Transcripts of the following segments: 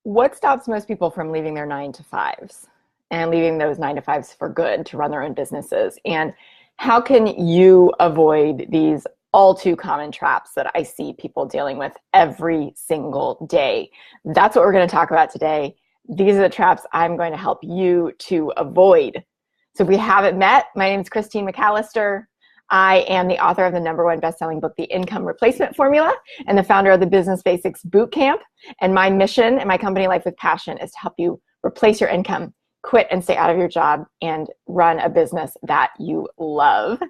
What stops most people from leaving their 9 to 5s and leaving those 9 to 5s for good to run their own businesses? And how can you avoid these all too common traps that I see people dealing with every single day? That's what we're going to talk about today. These are the traps I'm going to help you to avoid. So if we haven't met, my name is Christine McAllister. I am the author of the #1 best-selling book, The Income Replacement Formula, and the founder of the Business Basics Bootcamp. And my mission and my company, Life with Passion, is to help you replace your income, quit and stay out of your job, and run a business that you love,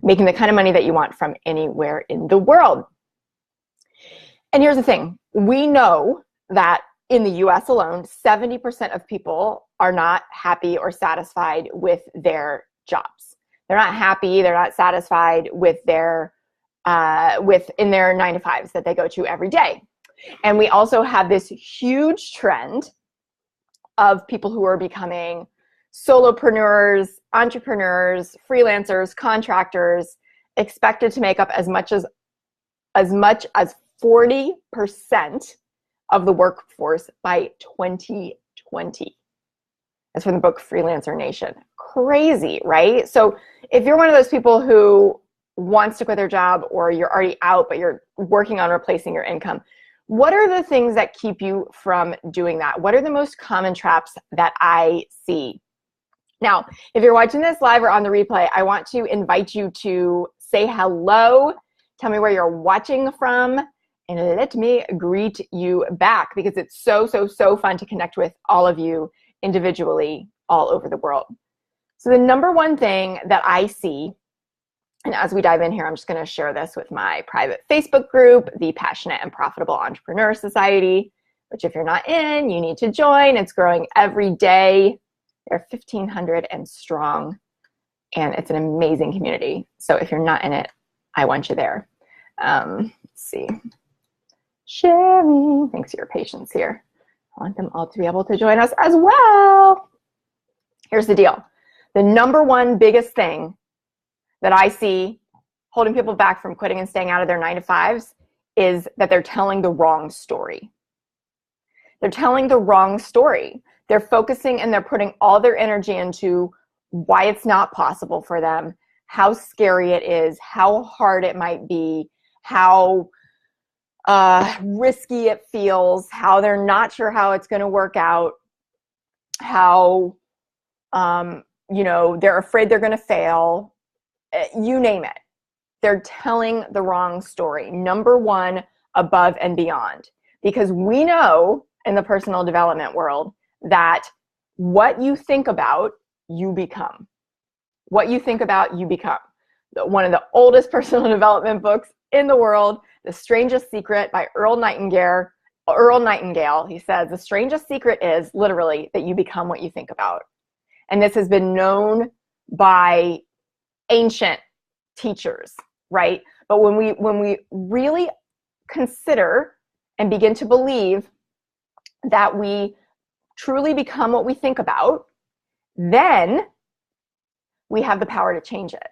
making the kind of money that you want from anywhere in the world. And here's the thing. We know that in the US alone, 70% of people are not happy or satisfied with their jobs. They're not happy, they're not satisfied with their in their 9 to 5s that they go to every day. And we also have this huge trend of people who are becoming solopreneurs, entrepreneurs, freelancers, contractors, expected to make up as much as 40% of the workforce by 2020. That's from the book Freelancer Nation. Crazy, right? So if you're one of those people who wants to quit their job, or you're already out but you're working on replacing your income, what are the things that keep you from doing that? What are the most common traps that I see? Now, if you're watching this live or on the replay, I want to invite you to say hello, tell me where you're watching from, and let me greet you back, because it's so fun to connect with all of you individually all over the world. So the #1 thing that I see, and as we dive in here, I'm just going to share this with my private Facebook group, the Passionate and Profitable Entrepreneur Society, which if you're not in, you need to join. It's growing every day. They're 1,500 and strong, and it's an amazing community. So if you're not in it, I want you there. Let's see. Sharing. Thanks for your patience here. I want them all to be able to join us as well. Here's the deal. The #1 biggest thing that I see holding people back from quitting and staying out of their 9 to 5s is that they're telling the wrong story. They're telling the wrong story. They're focusing and they're putting all their energy into why it's not possible for them, how scary it is, how hard it might be, how risky it feels, how they're not sure how it's going to work out, how they're afraid they're going to fail. You name it. They're telling the wrong story. #1, above and beyond. Because we know in the personal development world that what you think about, you become. What you think about, you become. One of the oldest personal development books in the world, The Strangest Secret by Earl Nightingale, he says, the strangest secret is literally that you become what you think about. And this has been known by ancient teachers, right? But when we really consider and begin to believe that we truly become what we think about, then we have the power to change it.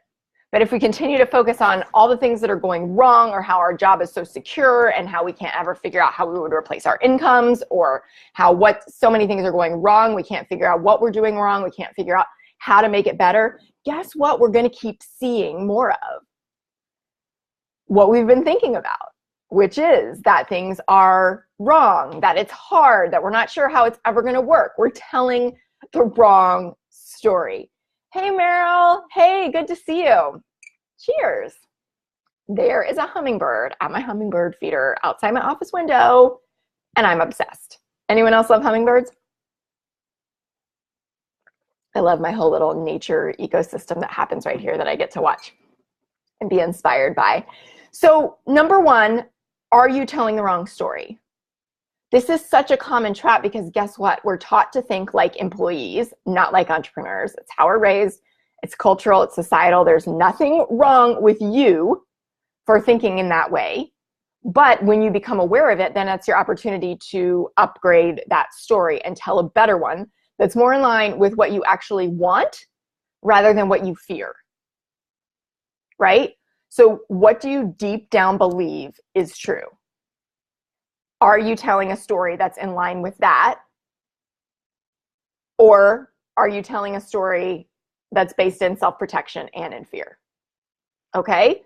But if we continue to focus on all the things that are going wrong, or how our job is so secure, and how we can't ever figure out how we would replace our incomes, or so many things are going wrong, we can't figure out what we're doing wrong, we can't figure out how to make it better, guess what we're going to keep seeing more of? What we've been thinking about, which is that things are wrong, that it's hard, that we're not sure how it's ever going to work. We're telling the wrong story. Hey, Meryl. Hey, good to see you. Cheers. There is a hummingbird at my hummingbird feeder outside my office window, and I'm obsessed. Anyone else love hummingbirds? I love my whole little nature ecosystem that happens right here that I get to watch and be inspired by. So #1, are you telling the wrong story? This is such a common trap because guess what? We're taught to think like employees, not like entrepreneurs. It's how we're raised. It's cultural. It's societal. There's nothing wrong with you for thinking in that way. But when you become aware of it, then it's your opportunity to upgrade that story and tell a better one that's more in line with what you actually want rather than what you fear, right? So what do you deep down believe is true? Are you telling a story that's in line with that? Or are you telling a story that's based in self-protection and in fear? Okay?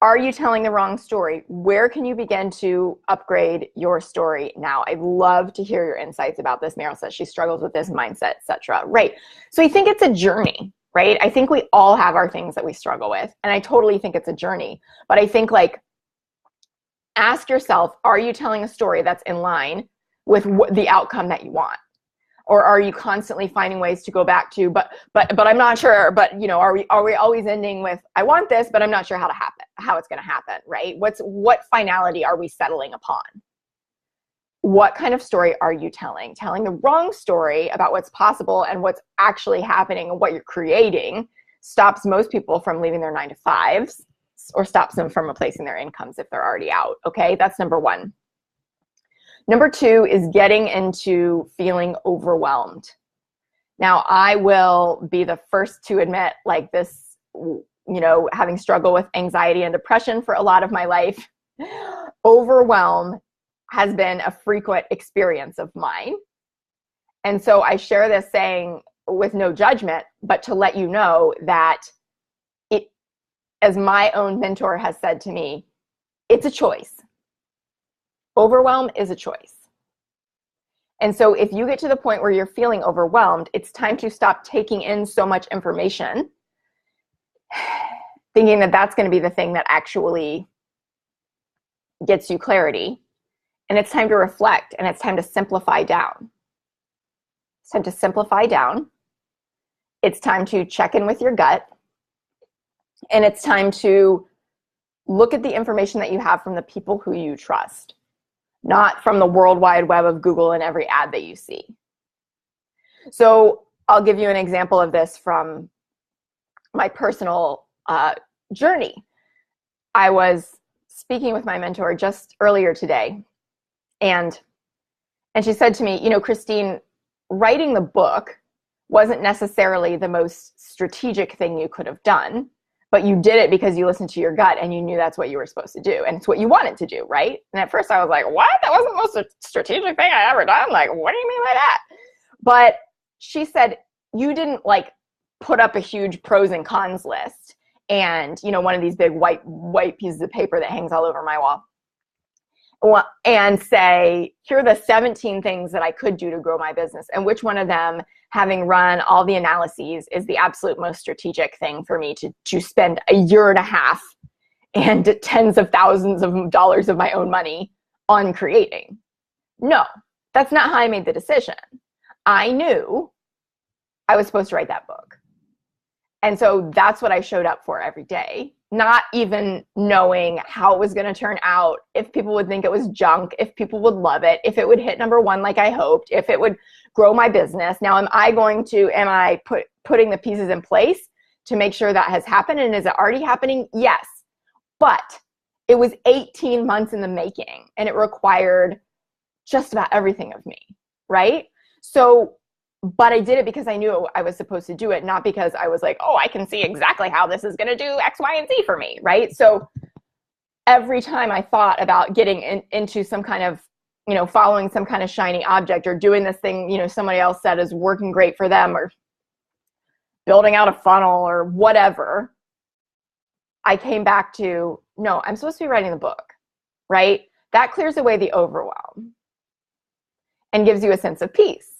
Are you telling the wrong story? Where can you begin to upgrade your story now? I'd love to hear your insights about this. Meryl says she struggles with this mindset, etc. Right. So I think it's a journey, right? I think we all have our things that we struggle with. And I totally think it's a journey. But I think, like, ask yourself, are you telling a story that's in line with the outcome that you want? Or are you constantly finding ways to go back to, but I'm not sure, but you know, are we always ending with, I want this, but I'm not sure how it's going to happen, right? What finality are we settling upon? What kind of story are you telling? Telling the wrong story about what's possible and what's actually happening and what you're creating stops most people from leaving their 9-to-5s, or stops them from replacing their incomes if they're already out. Okay, that's number one. Number two is getting into feeling overwhelmed. Now, I will be the first to admit, like, this, you know, having struggled with anxiety and depression for a lot of my life, overwhelm has been a frequent experience of mine. And so I share this saying with no judgment, but to let you know that it, as my own mentor has said to me, it's a choice. Overwhelm is a choice. And so if you get to the point where you're feeling overwhelmed, it's time to stop taking in so much information, thinking that that's going to be the thing that actually gets you clarity. And it's time to reflect, and it's time to simplify down. It's time to simplify down. It's time to check in with your gut. And it's time to look at the information that you have from the people who you trust, not from the world wide web of Google and every ad that you see. So I'll give you an example of this from my personal journey. I was speaking with my mentor just earlier today, and she said to me, you know, Christine, writing the book wasn't necessarily the most strategic thing you could have done, but you did it because you listened to your gut and you knew that's what you were supposed to do. And it's what you wanted to do, right? And at first I was like, what? That wasn't the most strategic thing I ever done? Like, what do you mean by that? But she said, you didn't like put up a huge pros and cons list and, you know, one of these big white pieces of paper that hangs all over my wall, and say, here are the 17 things that I could do to grow my business, and which one of them, having run all the analyses, is the absolute most strategic thing for me to spend a year and a half and tens of thousands of dollars of my own money on creating. No, that's not how I made the decision. I knew I was supposed to write that book. And so that's what I showed up for every day, not even knowing how it was going to turn out, if people would think it was junk, if people would love it, if it would hit number one like I hoped, if it would grow my business. Now, am I putting the pieces in place to make sure that has happened? And is it already happening? Yes. But it was 18 months in the making, and it required just about everything of me, right? So, but I did it because I knew I was supposed to do it, not because I was like, oh, I can see exactly how this is going to do X, Y, and Z for me, right? So every time I thought about getting into some kind of, you know, following some kind of shiny object, or doing this thing, you know, somebody else said is working great for them, or building out a funnel or whatever, I came back to, no, I'm supposed to be writing the book, right? That clears away the overwhelm and gives you a sense of peace.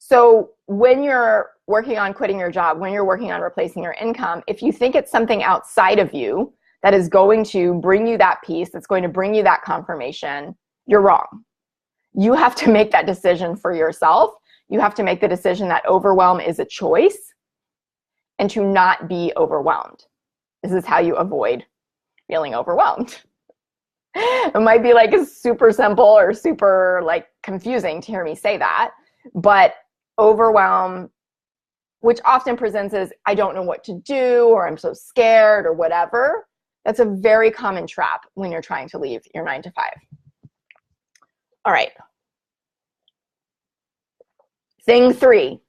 So when you're working on quitting your job, when you're working on replacing your income, if you think it's something outside of you that is going to bring you that peace, that's going to bring you that confirmation, you're wrong. You have to make that decision for yourself. You have to make the decision that overwhelm is a choice, and to not be overwhelmed. This is how you avoid feeling overwhelmed. It might be like super simple or super like confusing to hear me say that, but overwhelm, which often presents as I don't know what to do, or I'm so scared, or whatever, that's a very common trap when you're trying to leave your 9-to-5. All right. Thing 3,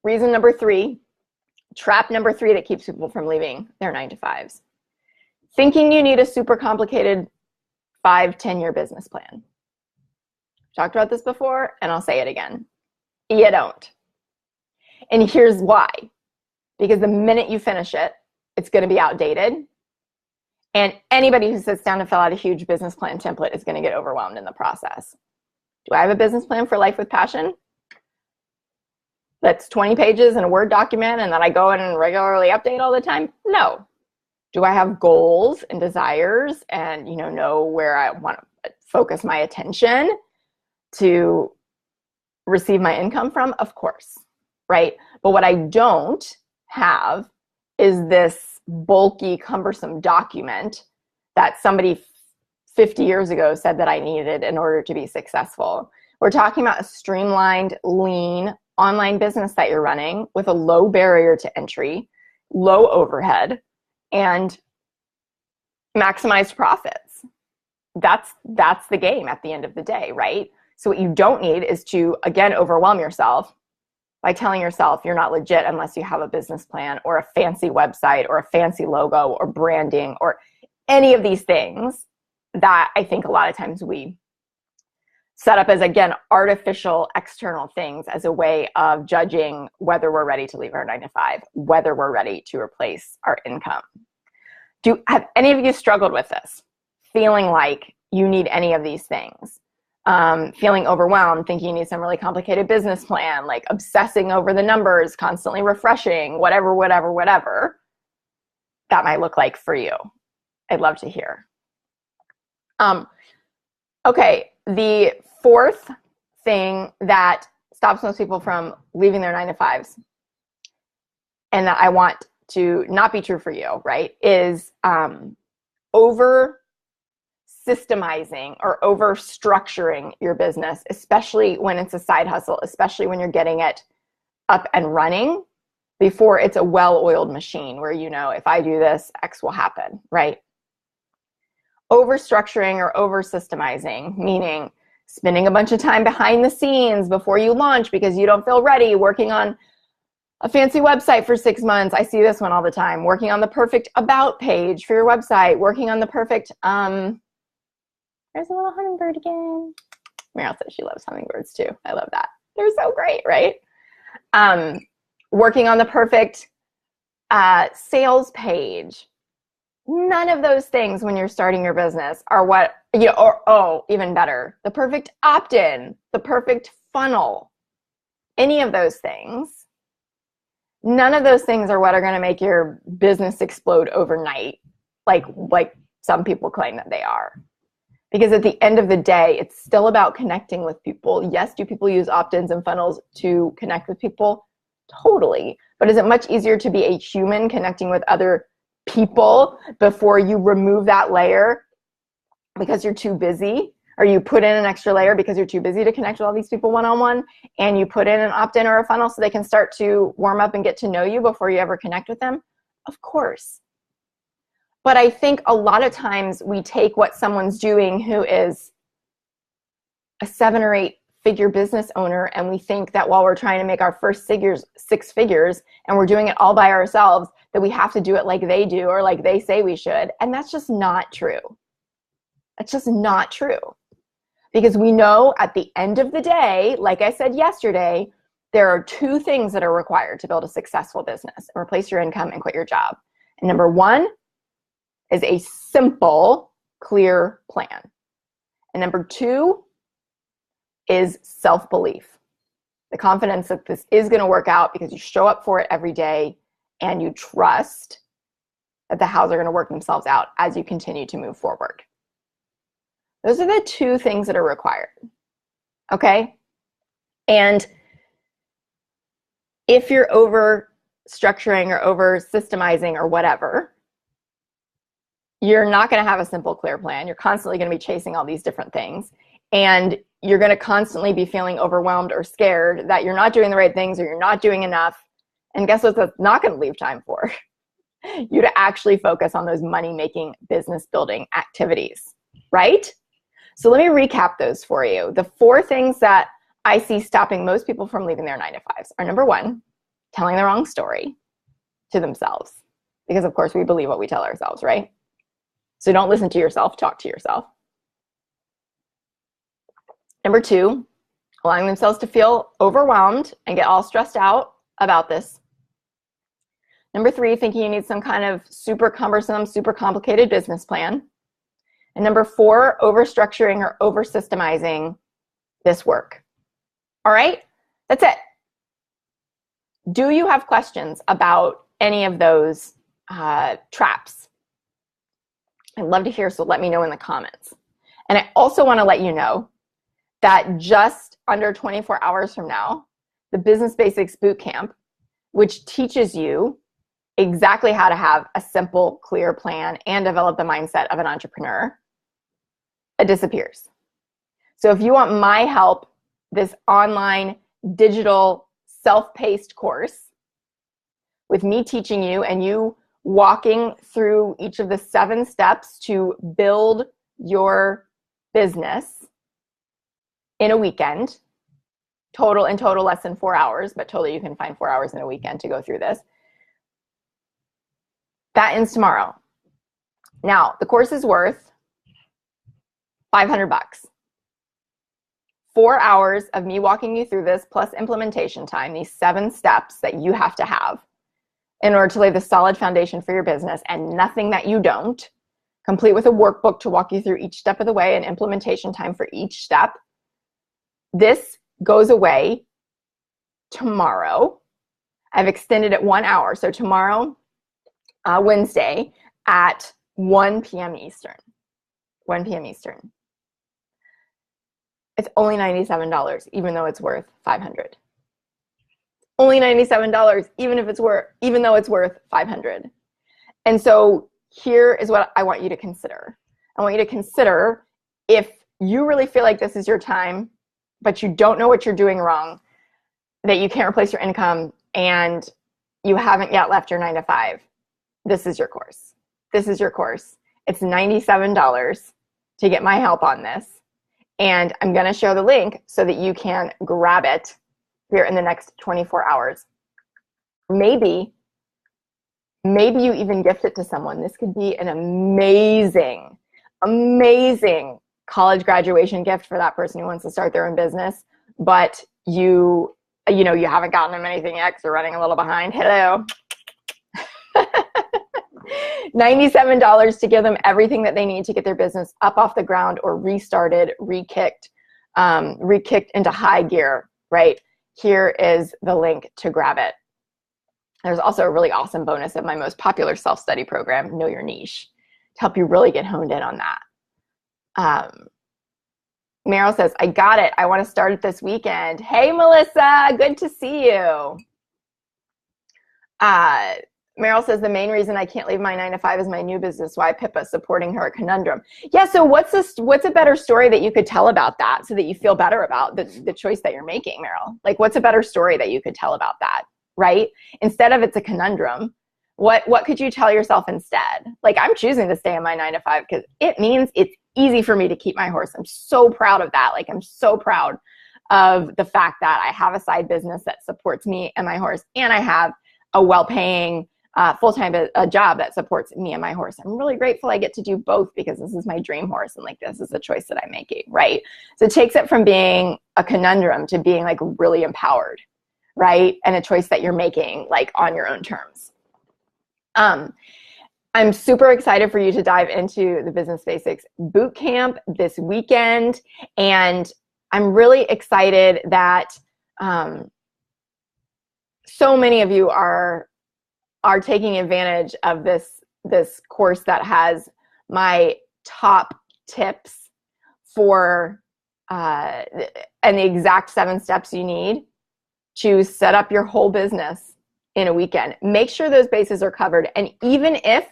reason number 3, trap number 3 that keeps people from leaving their 9-to-5s. Thinking you need a super complicated 5-10-year business plan. Talked about this before, and I'll say it again. You don't. And here's why. Because the minute you finish it, it's going to be outdated. And anybody who sits down to fill out a huge business plan template is going to get overwhelmed in the process. Do I have a business plan for life with passion? That's 20 pages in a Word document and that I go in and regularly update all the time? No. Do I have goals and desires and know where I want to focus my attention to receive my income from? Of course, right? But what I don't have is this bulky, cumbersome document that somebody 50 years ago said that I needed in order to be successful. We're talking about a streamlined, lean online business that you're running with a low barrier to entry, low overhead, and maximized profits. That's the game at the end of the day, right? So what you don't need is to, again, overwhelm yourself by telling yourself you're not legit unless you have a business plan or a fancy website or a fancy logo or branding or any of these things that I think a lot of times we set up as, again, artificial external things as a way of judging whether we're ready to leave our 9-to-5, whether we're ready to replace our income. Have any of you struggled with this? Feeling like you need any of these things? Feeling overwhelmed, thinking you need some really complicated business plan, like obsessing over the numbers, constantly refreshing, whatever that might look like for you. I'd love to hear. Okay, the fourth thing that stops most people from leaving their 9-to-5s, and that I want to not be true for you, right, is over systemizing or over structuring your business, especially when it's a side hustle, especially when you're getting it up and running before it's a well-oiled machine where, if I do this, X will happen, right? Over structuring or over systemizing, meaning spending a bunch of time behind the scenes before you launch because you don't feel ready, working on a fancy website for 6 months. I see this one all the time. Working on the perfect about page for your website, working on the perfect, there's a little hummingbird again. Meryl says she loves hummingbirds too. I love that. They're so great, right? Working on the perfect sales page. None of those things when you're starting your business are what, even better, the perfect opt-in, the perfect funnel, any of those things. None of those things are what are going to make your business explode overnight, like some people claim that they are. Because at the end of the day, it's still about connecting with people. Yes, do people use opt-ins and funnels to connect with people? Totally. But is it much easier to be a human connecting with other people before you remove that layer because you're too busy? Or you put in an extra layer because you're too busy to connect with all these people one-on-one, and you put in an opt-in or a funnel so they can start to warm up and get to know you before you ever connect with them? Of course. But I think a lot of times we take what someone's doing who is a 7 or 8 figure business owner, and we think that while we're trying to make our first 6 figures and we're doing it all by ourselves, that we have to do it like they do or like they say we should. And that's just not true. That's just not true. Because we know at the end of the day, like I said yesterday, there are 2 things that are required to build a successful business and replace your income and quit your job. And number 1 is a simple, clear plan. And number 2 is self-belief. The confidence that this is going to work out because you show up for it every day and you trust that the hows are going to work themselves out as you continue to move forward. Those are the 2 things that are required. Okay? And if you're over structuring or over systemizing or whatever, you're not going to have a simple, clear plan. You're constantly going to be chasing all these different things. And you're going to constantly be feeling overwhelmed or scared that you're not doing the right things or you're not doing enough. And guess what that's not going to leave time for? You to actually focus on those money-making, business-building activities, right? So let me recap those for you. The 4 things that I see stopping most people from leaving their 9-to-5s are, number 1, telling the wrong story to themselves. Because, of course, we believe what we tell ourselves, right? So don't listen to yourself, talk to yourself. Number 2, allowing themselves to feel overwhelmed and get all stressed out about this. Number 3, thinking you need some kind of super cumbersome, super complicated business plan. And number 4, overstructuring or over-systemizing this work. All right, that's it. Do you have questions about any of those traps? I'd love to hear, so let me know in the comments. And I also want to let you know that just under 24 hours from now, the Business Basics Bootcamp, which teaches you exactly how to have a simple, clear plan and develop the mindset of an entrepreneur, it disappears. So if you want my help, this online, digital, self-paced course with me teaching you and you walking through each of the 7 steps to build your business in a weekend, in total less than 4 hours, but totally you can find 4 hours in a weekend to go through this. That ends tomorrow. Now, the course is worth $500. 4 hours of me walking you through this plus implementation time, these 7 steps that you have to have in order to lay the solid foundation for your business and nothing that you don't, complete with a workbook to walk you through each step of the way and implementation time for each step. This goes away tomorrow. I've extended it 1 hour. So tomorrow, Wednesday at 1 p.m. Eastern. 1 p.m. Eastern. It's only $97, even though it's worth $500. Only $97, even though it's worth $500. And so here is what I want you to consider. I want you to consider if you really feel like this is your time, but you don't know what you're doing wrong, that you can't replace your income, and you haven't yet left your 9-to-5. This is your course. This is your course. It's $97 to get my help on this. And I'm going to share the link so that you can grab it here in the next 24 hours. Maybe you even gift it to someone. This could be an amazing, amazing college graduation gift for that person who wants to start their own business, but you haven't gotten them anything yet because they're running a little behind. Hello. $97 to give them everything that they need to get their business up off the ground or restarted, re-kicked into high gear, right? Here is the link to grab it. There's also a really awesome bonus of my most popular self-study program, Know Your Niche, to help you really get honed in on that. Meryl says, I got it. I want to start it this weekend. Hey, Melissa, good to see you. Meryl says, the main reason I can't leave my 9-to-5 is my new business. Why Pippa supporting her a conundrum. Yeah, so what's a better story that you could tell about that so that you feel better about the choice that you're making, Meryl? Like, what's a better story that you could tell about that, right? Instead of it's a conundrum, what could you tell yourself instead? Like, I'm choosing to stay in my 9-to-5 because it means it's easy for me to keep my horse. I'm so proud of that. Like, I'm so proud of the fact that I have a side business that supports me and my horse, and I have a well-paying full-time job that supports me and my horse. I'm really grateful I get to do both because this is my dream horse and like this is a choice that I'm making, right? So it takes it from being a conundrum to being like really empowered, right? And a choice that you're making like on your own terms. I'm super excited for you to dive into the Business Basics Bootcamp this weekend, and I'm really excited that so many of you are taking advantage of this course that has my top tips for and the exact 7 steps you need to set up your whole business in a weekend. Make sure those bases are covered. And even if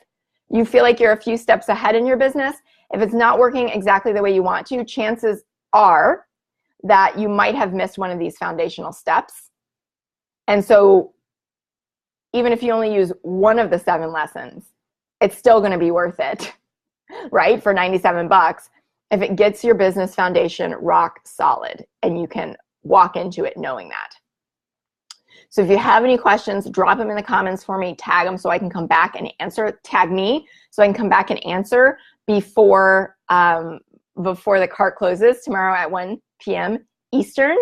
you feel like you're a few steps ahead in your business, if it's not working exactly the way you want to, chances are that you might have missed one of these foundational steps. And so even if you only use one of the 7 lessons, it's still going to be worth it, right? For $97 if it gets your business foundation rock solid and you can walk into it knowing that. So if you have any questions, drop them in the comments for me, tag them so I can come back and answer, tag me so I can come back and answer before before the cart closes tomorrow at 1 p.m. Eastern.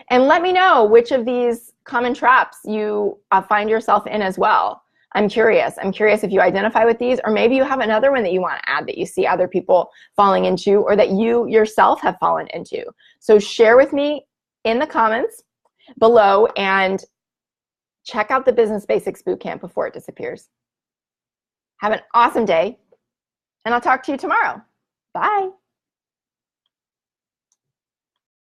And let me know which of these common traps you find yourself in as well. I'm curious. I'm curious if you identify with these, or maybe you have another one that you want to add that you see other people falling into, or that you yourself have fallen into. So share with me in the comments below, and check out the Business Basics Bootcamp before it disappears. Have an awesome day, and I'll talk to you tomorrow. Bye.